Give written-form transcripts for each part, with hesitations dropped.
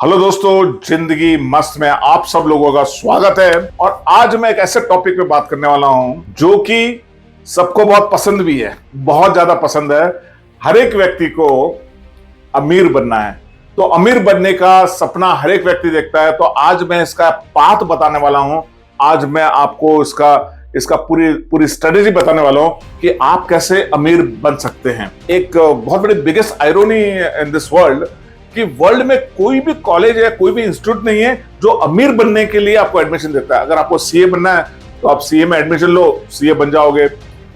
Hello दोस्तों, जिंदगी मस्त में आप सब लोगों का स्वागत है। और आज मैं एक ऐसे टॉपिक पे बात करने वाला हूं जो कि सबको बहुत पसंद भी है, बहुत ज्यादा पसंद है। हर एक व्यक्ति को अमीर बनना है, तो अमीर बनने का सपना हर एक व्यक्ति देखता है। तो आज मैं इसका पाथ बताने वाला हूं। आज मैं आपको इसका इसका पूरी पूरी स्ट्रेटेजी बताने वाला हूं कि आप कैसे अमीर बन सकते हैं। एक बहुत बड़ी बिगेस्ट आयरोनी इन दिस वर्ल्ड कि वर्ल्ड में कोई भी कॉलेज है, कोई भी इंस्टीट्यूट नहीं है जो अमीर बनने के लिए आपको एडमिशन देता है। अगर आपको सीए बनना है तो आप सीए में एडमिशन लो, सीए बन जाओगे।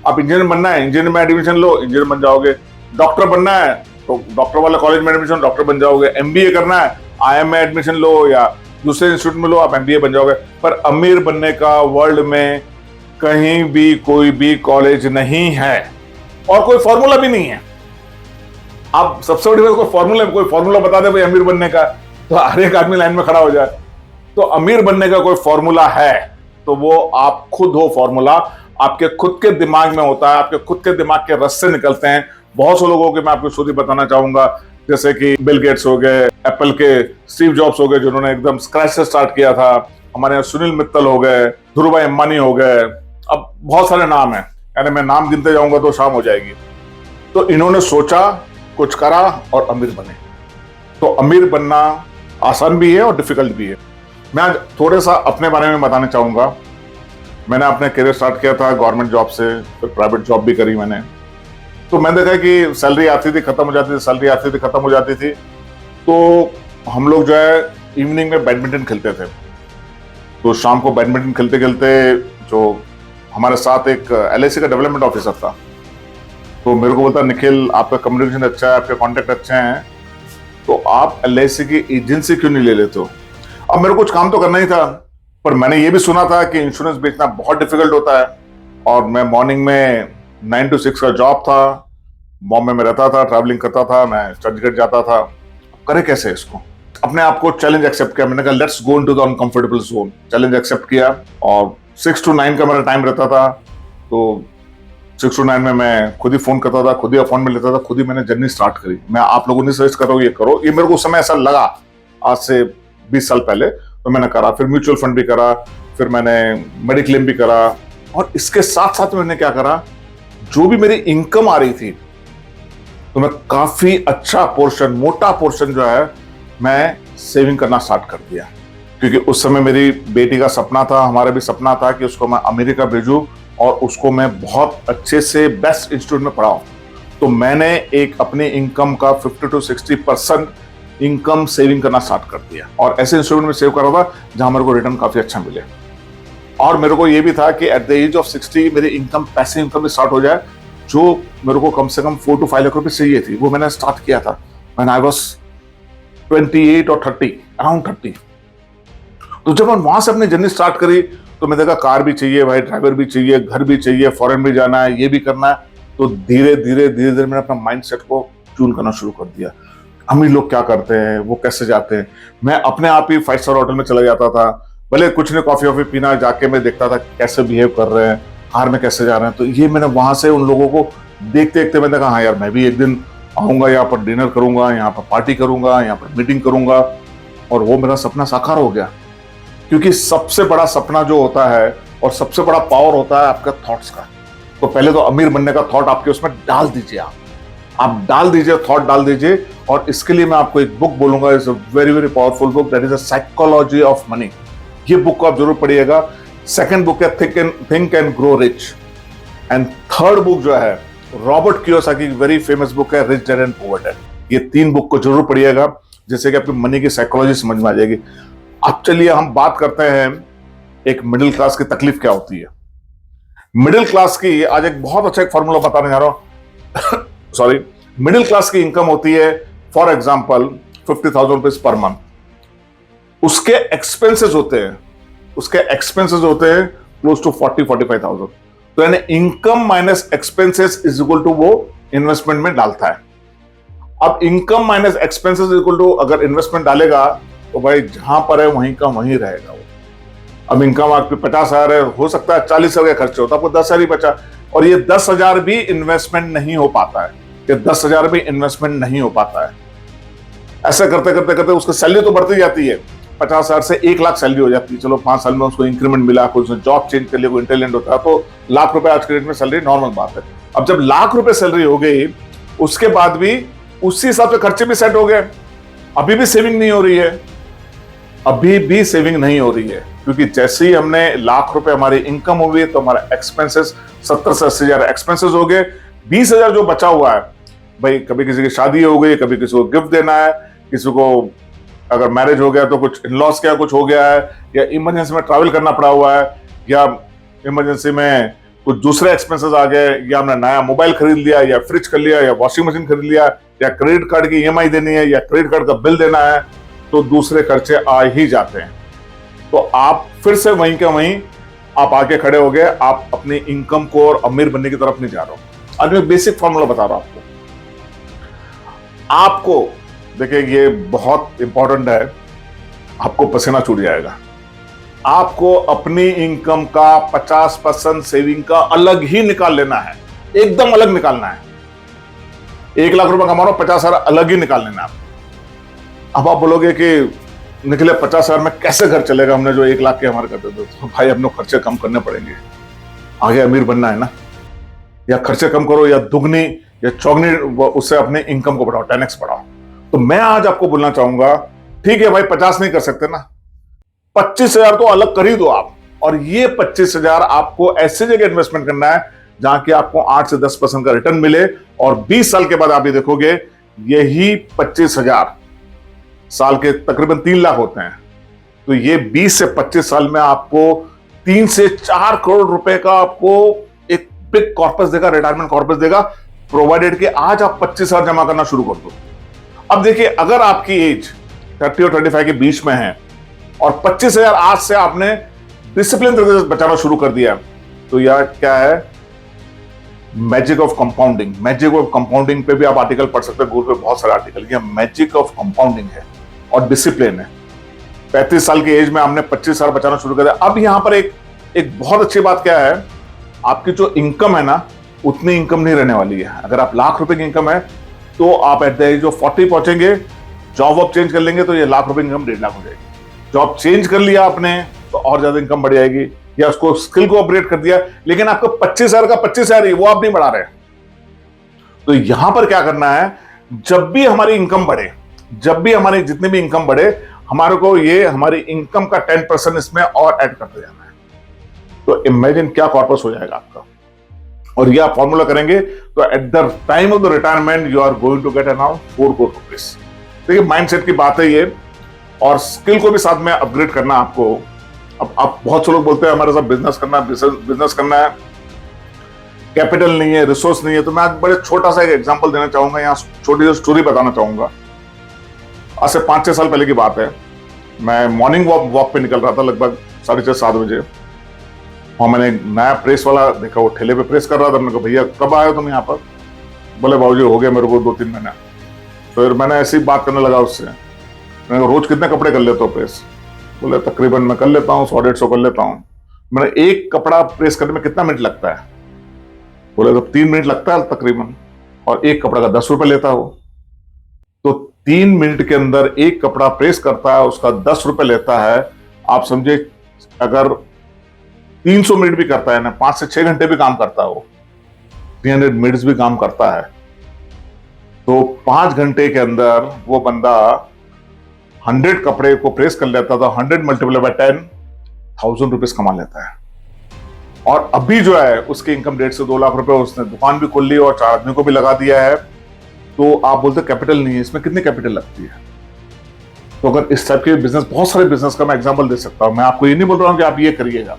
आप इंजीनियर बनना है, इंजीनियर में एडमिशन लो, इंजीनियर बन जाओगे। डॉक्टर बनना है तो डॉक्टर वाला कॉलेज में एडमिशन, डॉक्टर बन जाओगे। एमबीए करना है, आईएम में एडमिशन लो या दूसरे इंस्टीट्यूट में लो, आप एमबीए बन जाओगे। पर अमीर बनने का वर्ल्ड में कहीं भी कोई भी कॉलेज नहीं है और कोई फॉर्मूला भी नहीं है। आप सबसे बड़ी बात, कोई फॉर्मूला बता दे भाई अमीर बनने का, तो हर एक आदमी लाइन में खड़ा हो जाए। तो अमीर बनने का कोई फॉर्मूला है तो वो आप खुद हो। फॉर्मूला आपके खुद के दिमाग में होता है, आपके खुद के दिमाग के रस से निकलते हैं। बहुत से लोगों के मैं आपको स्टोरी बताना चाहूंगा, जैसे कि बिल गेट्स हो गए, एप्पल के स्टीव जॉब्स हो गए जिन्होंने एकदम स्क्रैच से स्टार्ट किया था। हमारे यहाँ सुनील मित्तल हो गए, धीरूभाई अंबानी हो गए, अब बहुत सारे नाम है। यानी मैं नाम गिनते जाऊंगा तो शाम हो जाएगी। तो इन्होंने सोचा, कुछ करा और अमीर बने। तो अमीर बनना आसान भी है और डिफिकल्ट भी है। मैं आज थोड़ा सा अपने बारे में बताना चाहूंगा। मैंने अपने करियर स्टार्ट किया था गवर्नमेंट जॉब से, फिर प्राइवेट जॉब भी करी मैंने। तो मैंने देखा कि सैलरी आती थी, खत्म हो जाती थी, सैलरी आती थी, खत्म हो जाती थी। तो हम लोग जो है इवनिंग में बैडमिंटन खेलते थे। तो शाम को बैडमिंटन खेलते खेलते जो हमारे साथ एक एलआईसी का डेवलपमेंट ऑफिसर था, तो मेरे को बोलता, निखिल आपका कम्युनिकेशन अच्छा है, आपके कॉन्टेक्ट अच्छे हैं, तो आप एलआईसी की एजेंसी क्यों नहीं ले लेते हो। अब मेरे को कुछ काम तो करना ही था, पर मैंने ये भी सुना था कि इंश्योरेंस बेचना बहुत डिफिकल्ट होता है। और मैं मॉर्निंग में 9 to 6 का जॉब था, बॉम्बे में रहता था, ट्रैवलिंग करता था, मैं चंडीगढ़ जाता था। करे कैसे इसको। अपने आप को चैलेंज एक्सेप्ट किया। मैंने कहा let's go into the uncomfortable zone. Challenge accept किया और 6 to 9 का मेरा टाइम रहता था। तो 6 to 9 में मैं खुद ही फोन करता था, खुद ही अपॉइंटमेंट लेता था, खुद ही मैंने जर्नी स्टार्ट करी। मैं आप लोगों ने सजेस्ट कर रहा हूँ ये करो। ये मेरे को उस समय ऐसा लगा, आज से 20 साल पहले। तो मैंने करा, फिर म्यूचुअल फंड भी करा, फिर मैंने मेडिक्लेम भी करा। और इसके साथ साथ मैंने क्या करा, जो भी मेरी इनकम आ रही थी तो मैं काफी अच्छा पोर्शन, मोटा पोर्शन जो है मैं सेविंग करना स्टार्ट कर दिया। क्योंकि उस समय मेरी बेटी का सपना था, हमारा भी सपना था कि उसको मैं अमेरिका भेजूं और उसको मैं बहुत अच्छे से बेस्ट इंस्टीट्यूट में पढ़ाऊं। तो मैंने एक अपनी इनकम का 50 to 60% इनकम सेविंग करना स्टार्ट कर दिया और ऐसे इंस्टीट्यूट में सेव कर रहा था जहां मेरे को रिटर्न काफी अच्छा मिले। और मेरे को ये भी था कि एट द एज ऑफ 60 मेरी इनकम, पैसिव इनकम भी स्टार्ट हो जाए, जो मेरे को कम से कम 4 to 5 लाख रुपए चाहिए थी। वो मैंने स्टार्ट किया था व्हेन आई वाज 28 और 30, अराउंड 30। तो जब मैं वहां से अपनी जर्नी स्टार्ट करी तो मैं देखा कार भी चाहिए भाई, ड्राइवर भी चाहिए, घर भी चाहिए, फॉरेन भी जाना है, ये भी करना है। तो धीरे धीरे मैंने अपना माइंडसेट को ट्यून करना शुरू कर दिया। अमीर लोग क्या करते हैं, वो कैसे जाते हैं। मैं अपने आप ही 5 स्टार होटल में चला जाता था, भले कुछ नहीं कॉफी वॉफी पीना, जाके मैं देखता था कैसे बिहेव कर रहे हैं, कार में कैसे जा रहे हैं। तो ये मैंने वहां से उन लोगों को देखते देखते मैंने कहा हाँ यार, मैं भी एक दिन आऊंगा, यहाँ पर डिनर करूंगा, यहाँ पर पार्टी करूंगा, यहाँ पर मीटिंग करूंगा। और वो मेरा सपना साकार हो गया। क्योंकि सबसे बड़ा सपना जो होता है और सबसे बड़ा पावर होता है आपका थॉट्स का। तो पहले तो अमीर बनने का थॉट आपके उसमें डाल दीजिए। आप डाल दीजिए, थॉट डाल दीजिए। और इसके लिए मैं आपको एक बुक बोलूंगा, is a very very powerful book, that is a psychology of money. ये बुक को आप जरूर पढ़िएगा। सेकंड बुक है think and grow rich. And third book जो है रॉबर्ट कियोसाकी की वेरी फेमस बुक है, rich dad and poor dad. ये 3 बुक को जरूर पढ़िएगा, जिससे कि आपकी मनी की साइकोलॉजी समझ में आ जाएगी। अब चलिए हम बात करते हैं एक मिडिल क्लास की तकलीफ क्या होती है। मिडिल क्लास की आज एक बहुत अच्छा एक फॉर्मूला बताने जा रहा हूं। सॉरी, मिडिल क्लास की इनकम होती है for example 50,000 rupees per month. उसके एक्सपेंसेस होते हैं क्लोज टू 40-45,000। तो यानी income minus expenses is equal to वो इन्वेस्टमेंट में डालता है। अब income minus expenses equal to अगर इन्वेस्टमेंट डालेगा तो भाई जहां पर है वहीं का वहीं रहेगा वो। अब इनकम आपकी 50,000 है, हो सकता है 40,000 का खर्च होता है, आपको 10,000 ही बचा। और ये 10,000 भी इन्वेस्टमेंट नहीं हो पाता है, ये 10,000 भी इन्वेस्टमेंट नहीं हो पाता है। ऐसा करते करते करते उसकी सैलरी तो बढ़ती जाती है, 50,000 से 1 लाख सैलरी हो जाती है। चलो 5 साल में उसको इंक्रीमेंट मिला, कोई उसने जॉब चेंज कर लिया, कोई इंटेलिजेंट होता है तो लाख रुपए आज के डेट में सैलरी नॉर्मल बात है। अब जब लाख रुपए सैलरी हो गई, उसके बाद भी उसी हिसाब से खर्चे भी सेट हो गए, अभी भी सेविंग नहीं हो रही है, अभी भी सेविंग नहीं हो रही है, क्योंकि जैसे ही हमने लाख रुपए हमारी इनकम हो गई तो हमारा एक्सपेंसेस 70 से 80,000 एक्सपेंसेस हो गए। 20,000 जो बचा हुआ है, भाई कभी किसी की शादी हो गई, कभी किसी को गिफ्ट देना है, किसी को अगर मैरिज हो गया तो कुछ इन-लॉस क्या कुछ हो गया है, या इमरजेंसी में ट्रैवल करना पड़ा हुआ है, या इमरजेंसी में कुछ दूसरे एक्सपेंसेस आ गए, या हमने नया मोबाइल खरीद लिया, या फ्रिज कर लिया, या वॉशिंग मशीन खरीद लिया, या क्रेडिट कार्ड की ईएमआई देनी है, या क्रेडिट कार्ड का बिल देना है, तो दूसरे खर्चे आ ही जाते हैं। तो आप फिर से वहीं के वहीं आप आके खड़े हो गए, आप अपनी इनकम को और अमीर बनने की तरफ नहीं जा रहे हो। आज मैं बेसिक फॉर्मूला बता रहा हूं आपको, देखिए ये बहुत इंपॉर्टेंट है, आपको पसीना छूट जाएगा। आपको अपनी इनकम का 50% सेविंग का अलग ही निकाल लेना है, एकदम अलग निकालना है। 1 लाख रुपए कमा रहा हूं, 50,000 अलग ही निकाल लेना है। अब आप बोलोगे कि निकले 50,000 में कैसे घर चलेगा, हमने जो 1 लाख के हमारे करते थे। तो भाई अपने खर्चे कम करने पड़ेंगे, आगे अमीर बनना है ना। या खर्चे कम करो, या दुगनी या चौगनी उससे अपने इनकम को बढ़ाओ, 10x बढ़ाओ। तो मैं आज आपको बोलना चाहूंगा, ठीक है भाई 50 नहीं कर सकते ना, 25,000 तो अलग कर ही दो आप, और ये 25,000 आपको ऐसी जगह इन्वेस्टमेंट करना है जहां कि आपको 8 से 10% का रिटर्न मिले, और 20 साल के बाद आप ये देखोगे यही 25,000 साल के तकरीबन 3 लाख होते हैं। तो ये 20 से 25 साल में आपको 3 से 4 करोड़ रुपए का आपको एक बिग कॉर्पस देगा, रिटायरमेंट कॉर्पस देगा, प्रोवाइडेड कि आज आप 25,000 जमा करना शुरू कर दो। अब देखिए, अगर आपकी एज 30 और 35 के बीच में है और 25,000 आज से आपने डिसिप्लिन तरीके से बचाना शुरू कर दिया, तो यह क्या है, magic of compounding. Magic of compounding पे भी आप आर्टिकल पढ़ सकते हैं, गूगल पे बहुत सारे आर्टिकल, ये मैजिक ऑफ कंपाउंडिंग है और डिसिप्लिन है। 35 साल की एज में हमने 25,000 बचाना शुरू कर दिया। अब यहां पर एक बहुत अच्छी बात क्या है, आपकी जो इनकम है ना, उतनी इनकम नहीं रहने वाली है। अगर आप लाख रुपए की इनकम है तो आप एट द एज ऑफ 40 पहुंचेंगे, जॉब वॉब चेंज कर लेंगे तो ये लाख रुपए इनकम 1.5 लाख हो जाएगी। जॉब चेंज कर लिया आपने तो और ज्यादा इनकम बढ़ जाएगी, या उसको स्किल को अपग्रेड कर दिया, लेकिन आपको 25,000 का 25,000 ही वो आप नहीं बढ़ा रहे। तो यहां पर क्या करना है, जब भी हमारी इनकम बढ़े, जब भी हमारी जितनी भी इनकम बढ़े, हमारे को ये हमारी इनकम का 10% इसमें और ऐड करते जाना है। तो इमेजिन क्या कॉर्पस हो जाएगा आपका, और ये आप फॉर्मूला करेंगे तो at the time of the retirement you are going to get around 4 crore rupees. देखिए माइंडसेट की बात है ये, और स्किल को भी साथ में अपग्रेड करना आपको। अब आप बहुत से लोग बोलते हैं हमारे साथ बिजनेस करना है, कैपिटल नहीं है, रिसोर्स नहीं है। तो मैं आज बड़े छोटा सा एक एग्जांपल देना चाहूंगा, यहाँ छोटी सी स्टोरी बताना चाहूंगा। आज से 5-6 साल पहले की बात है, मैं मॉर्निंग वॉक पे निकल रहा था लगभग 6:30-7 बजे, और मैंने एक नया प्रेस वाला देखा, वो ठेले पे प्रेस कर रहा था। मैंने कहा भैया कब आए हो तुम यहाँ पर? बोले बाबूजी हो गया मेरे को 2-3 महीने। फिर मैंने ऐसी बात करने लगा उससे, मैंने कहा रोज कितने कपड़े कर लेते हो प्रेस? बोले तकरीबन मैं कर लेता हूँ 100-150 कर लेता हूँ। मैंने एक कपड़ा प्रेस करने में कितना मिनट लगता है? बोले तो 3 मिनट लगता है तकरीबन, और एक कपड़ा का 10 रुपए लेता है वो। तो 3 मिनट के अंदर एक कपड़ा प्रेस करता है, उसका 10 रुपए लेता है। आप समझे, अगर 300 मिनट भी करता है ना, 5 से 6 घंटे भी काम करता है वो, 300 मिनट्स भी काम करता है, तो 5 घंटे के अंदर वो बंदा 100 कपड़े को प्रेस कर लेता था। 100 मल्टीप्लाई बाय 10, 1000 रुपीज कमा लेता है। और अभी जो है उसकी इनकम 1.5 से 2 लाख रुपए, उसने दुकान भी खोल ली और 4 आदमी को भी लगा दिया है। तो आप बोलते कैपिटल नहीं है, इसमें कितनी कैपिटल लगती है? तो अगर इस टाइप के बिजनेस, बहुत सारे बिजनेस का मैं एग्जांपल दे सकता हूं। मैं आपको ये नहीं बोल रहा हूं कि आप ये करिएगा,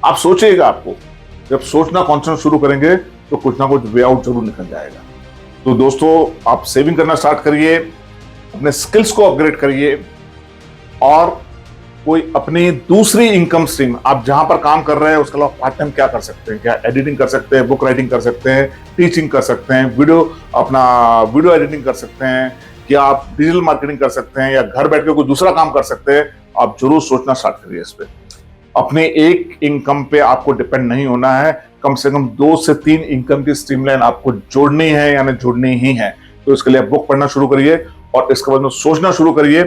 आप सोचिएगा। आपको जब सोचना कॉन्सेंट्रेट शुरू करेंगे तो कुछ ना कुछ वे आउट जरूर निकल जाएगा। तो दोस्तों, आप सेविंग करना स्टार्ट करिए, अपने स्किल्स को अपग्रेड करिए, और कोई अपनी दूसरी इनकम स्ट्रीम, आप जहां पर काम कर रहे हैं उसके अलावा पार्ट टाइम क्या कर सकते हैं? क्या एडिटिंग कर सकते हैं, बुक राइटिंग कर सकते हैं, टीचिंग कर सकते हैं, वीडियो एडिटिंग कर सकते हैं, क्या आप डिजिटल मार्केटिंग कर सकते हैं, या घर बैठ के कोई दूसरा काम कर सकते हैं? आप जरूर सोचना स्टार्ट करिए इस पे। अपने एक इनकम पे आपको डिपेंड नहीं होना है, कम से कम 2 से 3 इनकम की स्ट्रीमलाइन आपको जोड़नी है, यानी जोड़नी ही है। तो इसके लिए बुक पढ़ना शुरू करिए और इसके बाद में सोचना शुरू करिए,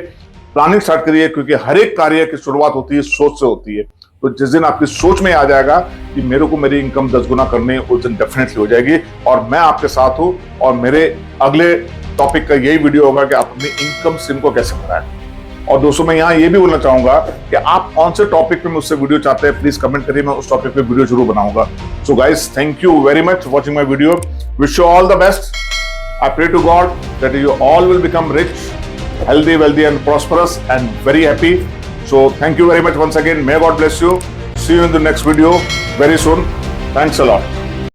प्लानिंग स्टार्ट करिए, क्योंकि हर एक कार्य की शुरुआत होती है सोच से होती है। तो जिस दिन आपकी सोच में आ जाएगा कि मेरे को मेरी इनकम 10 गुना करनी है, उस दिन डेफिनेटली हो जाएगी। और मैं आपके साथ हूं, और मेरे अगले टॉपिक का यही वीडियो होगा कि आप अपनी इनकम स्ट्रीम को कैसे बढ़ाएं। और दोस्तों, मैं यहाँ ये भी बोलना चाहूंगा कि आप कौन से टॉपिक पे मुझसे वीडियो चाहते हैं, प्लीज कमेंट करिए, मैं उस टॉपिक पे वीडियो जरूर बनाऊंगा। So guys, thank you very much for watching my video. Wish you all the best. I pray to God that you all will become rich, healthy, wealthy and prosperous and very happy. So thank you very much once again. May God bless you. See you in the next video very soon. Thanks a lot.